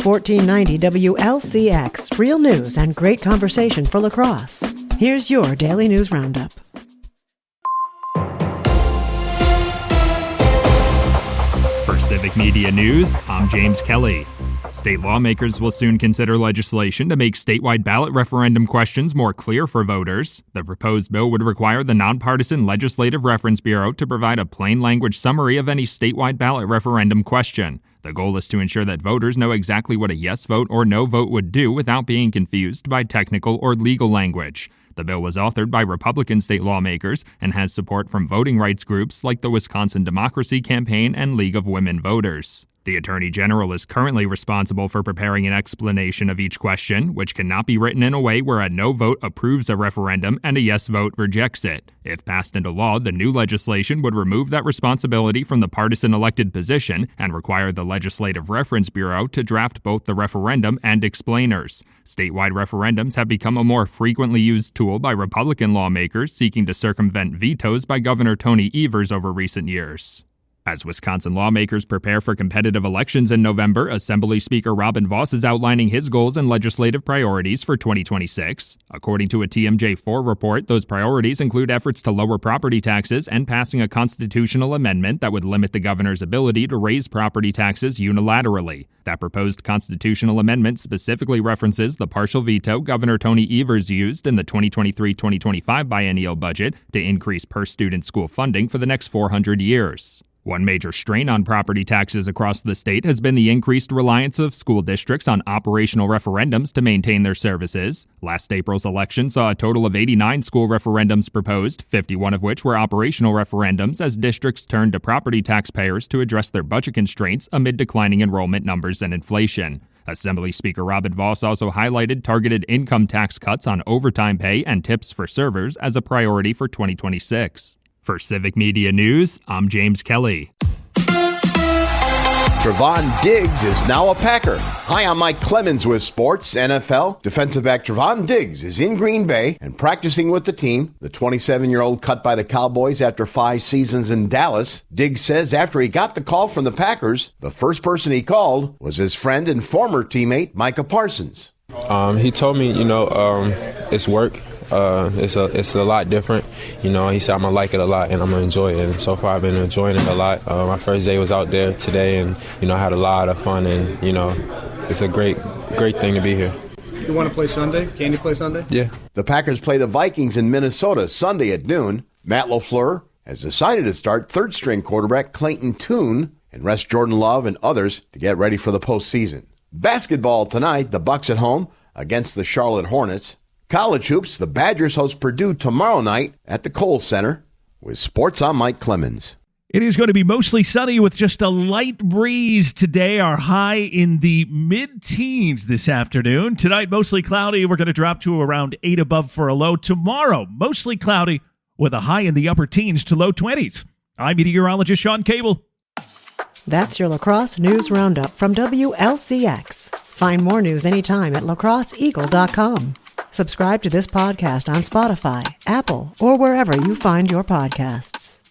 1490 WLCX, real news and great conversation for La Crosse. Here's your Daily News Roundup. For Civic Media News, I'm James Kelly. State lawmakers will soon consider legislation to make statewide ballot referendum questions more clear for voters. The proposed bill would require the Nonpartisan Legislative Reference Bureau to provide a plain language summary of any statewide ballot referendum question. The goal is to ensure that voters know exactly what a yes vote or no vote would do without being confused by technical or legal language. The bill was authored by Republican state lawmakers and has support from voting rights groups like the Wisconsin Democracy Campaign and League of Women Voters. The Attorney General is currently responsible for preparing an explanation of each question, which cannot be written in a way where a no vote approves a referendum and a yes vote rejects it. If passed into law, the new legislation would remove that responsibility from the partisan elected position and require the Legislative Reference Bureau to draft both the referendum and explainers. Statewide referendums have become a more frequently used tool by Republican lawmakers seeking to circumvent vetoes by Governor Tony Evers over recent years. As Wisconsin lawmakers prepare for competitive elections in November, Assembly Speaker Robin Vos is outlining his goals and legislative priorities for 2026. According to a TMJ4 report, those priorities include efforts to lower property taxes and passing a constitutional amendment that would limit the governor's ability to raise property taxes unilaterally. That proposed constitutional amendment specifically references the partial veto Governor Tony Evers used in the 2023-2025 biennial budget to increase per-student school funding for the next 400 years. One major strain on property taxes across the state has been the increased reliance of school districts on operational referendums to maintain their services. Last April's election saw a total of 89 school referendums proposed, 51 of which were operational referendums as districts turned to property taxpayers to address their budget constraints amid declining enrollment numbers and inflation. Assembly Speaker Robin Vos also highlighted targeted income tax cuts on overtime pay and tips for servers as a priority for 2026. For Civic Media News, I'm James Kelly. Trevon Diggs is now a Packer. Hi, I'm Mike Clemens with Sports NFL. Defensive back Trevon Diggs is in Green Bay and practicing with the team. The 27-year-old cut by the Cowboys after 5 seasons in Dallas. Diggs says after he got the call from the Packers, the first person he called was his friend and former teammate Micah Parsons. He told me, it's work. It's a lot different. He said I'm going to like it a lot and I'm going to enjoy it. And so far I've been enjoying it a lot. My first day was out there today and, I had a lot of fun and, it's a great thing to be here. You want to play Sunday? Can you play Sunday? Yeah. The Packers play the Vikings in Minnesota Sunday at noon. Matt LaFleur has decided to start third-string quarterback Clayton Tune and rest Jordan Love and others to get ready for the postseason. Basketball tonight, the Bucks at home against the Charlotte Hornets. College hoops, the Badgers host Purdue tomorrow night at the Kohl Center. With sports, I'm Mike Clemens. It is going to be mostly sunny with just a light breeze today. Our high in the mid-teens this afternoon. Tonight, mostly cloudy. We're going to drop to around 8 above for a low. Tomorrow, mostly cloudy with a high in the upper teens to low 20s. I'm meteorologist Sean Cable. That's your La Crosse News Roundup from WLCX. Find more news anytime at lacrosseeagle.com. Subscribe to this podcast on Spotify, Apple, or wherever you find your podcasts.